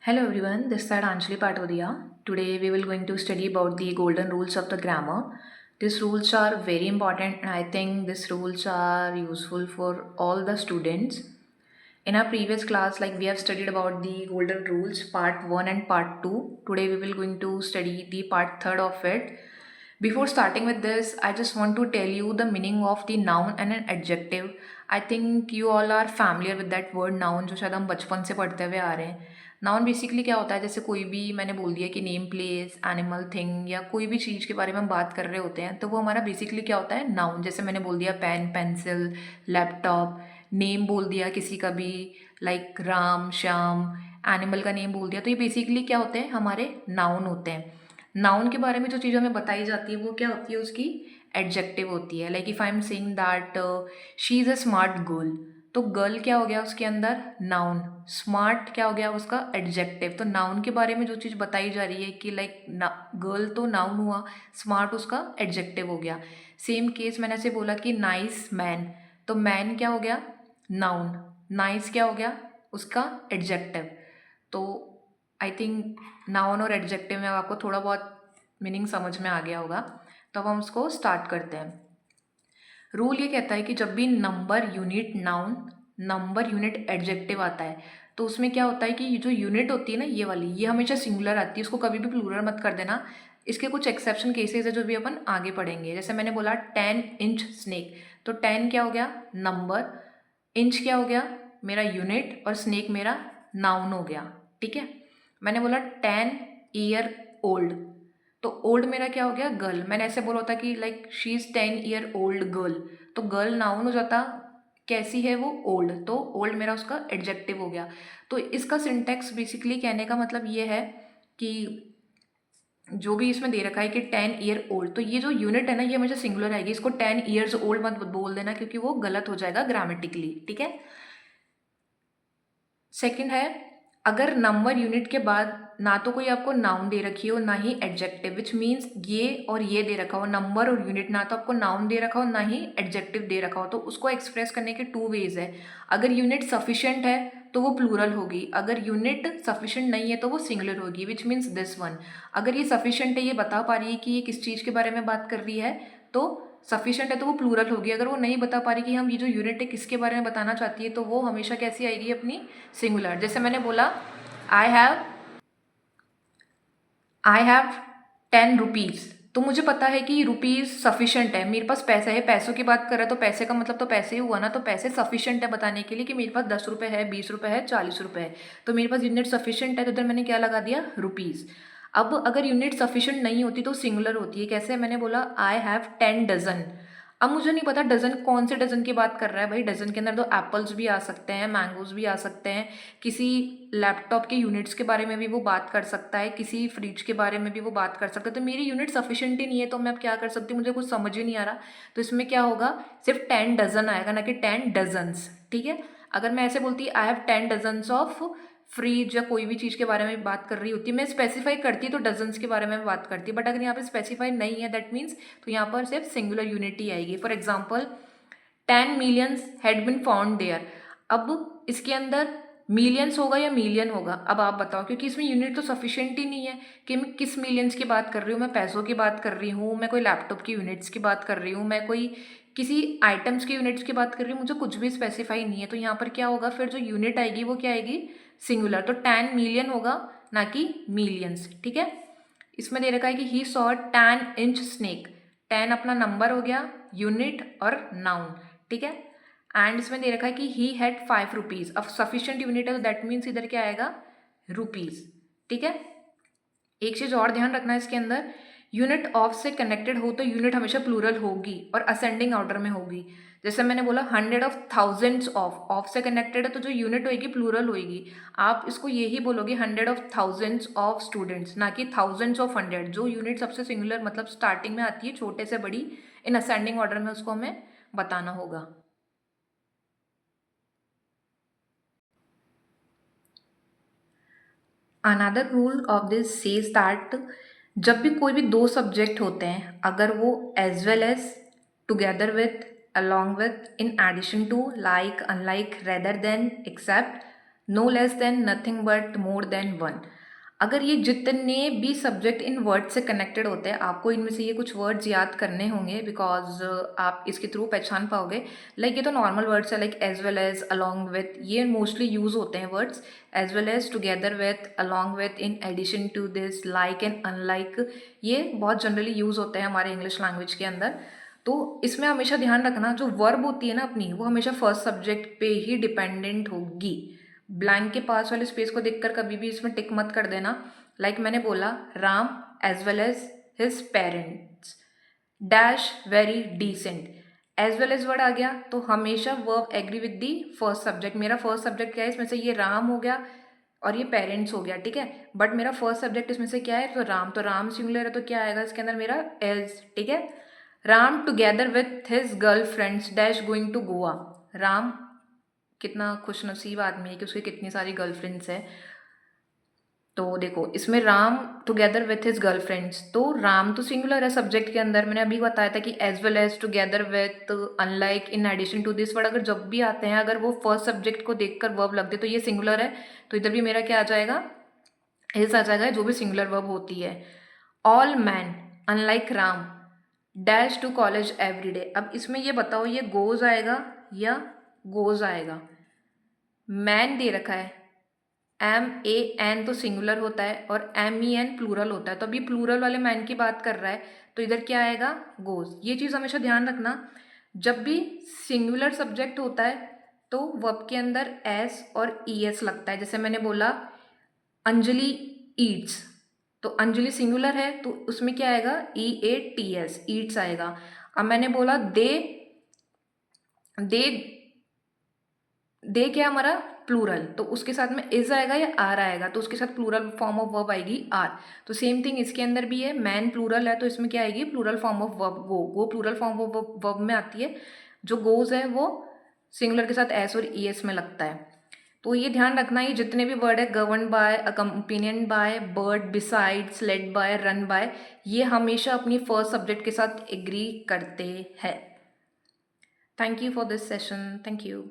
Hello everyone, this side Anjali Patodia. Today we will going to study about the golden rules of the grammar. These rules are very important and I think these rules are useful for all the students. In our previous class, like we have studied about the golden rules part 1 and part 2. Today we will going to study the part 3rd of it. Before starting with this, I just want to tell you the meaning of the noun and an adjective. I think you all are familiar with that word noun जो शायद हम बचपन से पढ़ते हुए आ रहे हैं. Noun basically क्या होता है, जैसे कोई भी मैंने बोल दिया कि नेम प्लेस एनिमल थिंग या कोई भी चीज़ के बारे में हम बात कर रहे होते हैं तो वो हमारा बेसिकली क्या होता है, नाउन. जैसे मैंने बोल दिया पेन पेंसिल लैपटॉप, नेम बोल दिया किसी का भी लाइक राम श्याम, एनिमल का नेम बोल दिया, तो ये बेसिकली क्या होते हैं, हमारे नाउन होते हैं. नाउन के बारे में जो चीज़ हमें बताई जाती है वो क्या होती है, उसकी एडजेक्टिव होती है. Like if I am saying that she is a smart girl, तो गर्ल क्या हो गया उसके अंदर, नाउन. स्मार्ट क्या हो गया उसका एडजेक्टिव. तो नाउन के बारे में जो चीज़ बताई जा रही है कि लाइक गर्ल तो नाउन हुआ, स्मार्ट उसका एडजेक्टिव हो गया. सेम केस मैंने ऐसे बोला कि नाइस मैन, तो मैन क्या हो गया, नाउन. नाइस क्या हो गया उसका एडजेक्टिव. तो आई थिंक नाउन और एडजेक्टिव में अब आपको थोड़ा बहुत मीनिंग समझ में आ गया होगा. तो अब हम उसको स्टार्ट करते हैं. रूल ये कहता है कि जब भी number unit noun, number unit adjective आता है तो उसमें क्या होता है कि ये जो यूनिट होती है ना, ये वाली, ये हमेशा सिंगुलर आती है. उसको कभी भी प्लूरल मत कर देना. इसके कुछ एक्सेप्शन केसेस है जो भी अपन आगे पढ़ेंगे. जैसे मैंने बोला 10 इंच स्नेक, तो 10 क्या हो गया नंबर, इंच क्या हो गया मेरा यूनिट और स्नेक मेरा नाउन हो गया. ठीक है. मैंने बोला 10 ईयर ओल्ड, तो ओल्ड मेरा क्या हो गया गर्ल. मैंने ऐसे बोला होता कि like she is 10 year old girl, तो गर्ल नाउन हो जाता, कैसी है वो, ओल्ड, तो ओल्ड मेरा उसका एडजेक्टिव हो गया. तो इसका सिंटेक्स बेसिकली कहने का मतलब ये है कि जो भी इसमें दे रखा है कि 10 ईयर ओल्ड, तो ये जो यूनिट है ना ये हमेशा सिंगुलर आएगी. इसको 10 ईयर्स ओल्ड मत बोल देना क्योंकि वो गलत हो जाएगा ग्रामेटिकली. ठीक है. सेकंड है, अगर नंबर यूनिट के बाद ना तो कोई आपको नाउन दे रखी हो ना ही एडजेक्टिव, विच मीन्स ये और ये दे रखा हो, नंबर और यूनिट, ना तो आपको नाउन दे रखा हो ना ही एडजेक्टिव दे रखा हो, तो उसको एक्सप्रेस करने के 2 वेज है. अगर यूनिट सफिशिएंट है तो वो प्लूरल होगी, अगर यूनिट सफिशिएंट नहीं है तो वो सिंगुलर होगी, विच मीन्स दिस वन. अगर ये सफिशिएंट है, ये बता पा रही है कि ये किस चीज़ के बारे में बात कर रही है, तो सफिशिएंट है तो वो प्लूरल होगी. अगर वो नहीं बता पा रही कि हम ये जो यूनिट है किसके बारे में बताना चाहती है, तो वो हमेशा कैसी आएगी, अपनी सिंगुलर. जैसे मैंने बोला I have I have 10 rupees, तो मुझे पता है कि रुपीज़ सफिशेंट है, मेरे पास पैसा है. पैसों की बात कर रहा है तो पैसे का मतलब तो पैसे ही हुआ ना, तो पैसे सफिशेंट है बताने के लिए कि मेरे पास 10 रुपये है, 20 रुपये है, 40 रुपये है, तो मेरे पास यूनिट सफिशेंट है, तो इधर मैंने क्या लगा दिया, रुपीज़. अब अगर यूनिट सफिशेंट नहीं होती तो सिंगुलर होती है. कैसे, मैंने बोला आई हैव 10 डजन. अब मुझे नहीं पता डजन कौन से डजन की बात कर रहा है भाई. डजन के अंदर तो एप्पल्स भी आ सकते हैं, मैंगोज भी आ सकते हैं, किसी लैपटॉप के यूनिट्स के बारे में भी वो बात कर सकता है, किसी फ्रिज के बारे में भी वो बात कर सकता है. तो मेरी यूनिट सफिशिएंट ही नहीं है तो मैं अब क्या कर सकती हूँ, मुझे कुछ समझ ही नहीं आ रहा. तो इसमें क्या होगा, सिर्फ 10 डजन आएगा ना कि 10 डजन्स. ठीक है. अगर मैं ऐसे बोलती I have 10 dozens of fridge या कोई भी चीज़ के बारे में बात कर रही होती, मैं स्पेसिफाई करती तो डजन्स के बारे में बात करती, बट अगर यहाँ पे स्पेसिफाई नहीं है दैट मीन्स तो यहाँ पर सिर्फ सिंगुलर यूनिट ही आएगी. For example 10 millions had been found there. अब इसके अंदर मिलियंस होगा या मिलियन होगा, अब आप बताओ, क्योंकि इसमें यूनिट तो सफिशिएंट ही नहीं है कि मैं किस मिलियंस की बात कर रही हूँ, मैं पैसों की बात कर रही हूँ, मैं कोई लैपटॉप की यूनिट्स की बात कर रही हूँ, मैं कोई किसी आइटम्स की यूनिट्स की बात कर रही हूँ, मुझे कुछ भी स्पेसिफाई नहीं है. तो यहाँ पर क्या होगा, फिर जो यूनिट आएगी वो क्या आएगी, सिंगुलर. तो 10 मिलियन होगा ना कि मिलियंस. ठीक है. इसमें दे रखा है कि ही सॉ 10 इंच स्नेक. 10 अपना नंबर हो गया, यूनिट और नाउन. ठीक है. एंड इसमें दे रखा है कि ही हैड 5 रुपीज़. अब सफिशिएंट यूनिट है तो दैट मीन्स इधर क्या आएगा, रुपीज़. ठीक है. एक चीज़ और ध्यान रखना है इसके अंदर, यूनिट ऑफ से कनेक्टेड हो तो यूनिट हमेशा प्लूरल होगी और असेंडिंग ऑर्डर में होगी. जैसे मैंने बोला 100 ऑफ 1000s ऑफ से कनेक्टेड है तो जो यूनिट होगी प्लूरल होगी. आप इसको यही बोलोगे 100 ऑफ 1000s ऑफ स्टूडेंट्स, ना कि 1000s ऑफ 100. जो यूनिट सबसे सिंगुलर मतलब स्टार्टिंग में आती है छोटे से बड़ी इन असेंडिंग ऑर्डर में, उसको हमें बताना होगा. Another rule of this says that जब भी कोई भी दो सब्जेक्ट होते हैं, अगर वो as well as, together with, along with, in addition to, like, unlike, rather than, except, no less than, nothing but, more than one. अगर ये जितने भी सब्जेक्ट इन वर्ड से कनेक्टेड होते हैं, आपको इनमें से ये कुछ वर्ड्स याद करने होंगे, बिकॉज आप इसके थ्रू पहचान पाओगे। लाइक ये तो नॉर्मल वर्ड्स है, like as well as, along with, ये मोस्टली यूज होते हैं words. As well as, together with, along with, in addition to this, like and unlike, ये बहुत जनरली यूज होते हैं हमारे इंग्लिश लैंग्वेज के अंदर। तो इसमें हमेशा ध्यान रखना, जो वर्ब होती है ना अपनी, वो हमेशा फर्स्ट सब्जेक्ट पे ही डिपेंडेंट होगी। ब्लैंक के पास वाले स्पेस को देखकर कभी भी इसमें टिक मत कर देना। लाइक मैंने बोला, Ram as well as his parents, dash very decent, as well as word आ गया तो हमेशा verb agree with the first subject. मेरा फर्स्ट सब्जेक्ट क्या है इसमें से, ये राम हो गया और ये पेरेंट्स हो गया, ठीक है। बट मेरा फर्स्ट सब्जेक्ट इसमें से क्या है, तो राम सिंगुलर है, तो क्या आएगा इसके अंदर मेरा, एज, ठीक है। Ram together with his girl friends dash going to Goa. Ram कितना खुशनसीब आदमी है कि उसकी कितनी सारी गर्लफ्रेंड्स हैं। तो देखो इसमें Ram together with his girlfriends, तो राम तो सिंगुलर है सब्जेक्ट के अंदर। मैंने अभी बताया था कि as well as, together with, unlike, in addition to this word अगर जब भी आते हैं, अगर वो फर्स्ट सब्जेक्ट को देखकर वर्ब लगते तो ये सिंगुलर है, तो इधर भी मेरा क्या आ जाएगा, इज आ जाएगा, जो भी सिंगुलर वर्ब होती है। All man unlike Ram dash to college every day. अब इसमें ये बताओ, ये गोज आएगा या गोज आएगा। मैन दे रखा है, एम ए एन तो सिंगुलर होता है और एम ई एन प्लूरल होता है, तो अभी प्लूरल वाले मैन की बात कर रहा है, तो इधर क्या आएगा, गोज। ये चीज़ हमेशा ध्यान रखना, जब भी सिंगुलर सब्जेक्ट होता है तो वर्ब के अंदर एस और ई एस लगता है। जैसे मैंने बोला अंजलि ईट्स, तो अंजलि सिंगुलर है तो उसमें क्या आएगा, ई ए टी एस, ईट्स आएगा। अब मैंने बोला दे दे क्या हमारा प्लूरल, तो उसके साथ में इज आएगा या आर आएगा, तो उसके साथ प्लूरल फॉर्म ऑफ वर्ब आएगी आर। तो सेम थिंग इसके अंदर भी है, मैन प्लूरल है तो इसमें क्या आएगी, plural form of verb go plural form of verb में आती है। जो गोज है वो सिंगुलर के साथ एस और ई एस में लगता है। तो ये ध्यान रखना, ये जितने भी वर्ड है, govern by, accompanied by, bird, besides, led by, run by, ये हमेशा अपनी फर्स्ट सब्जेक्ट के साथ एग्री करते हैं। Thank you for this session, thank you.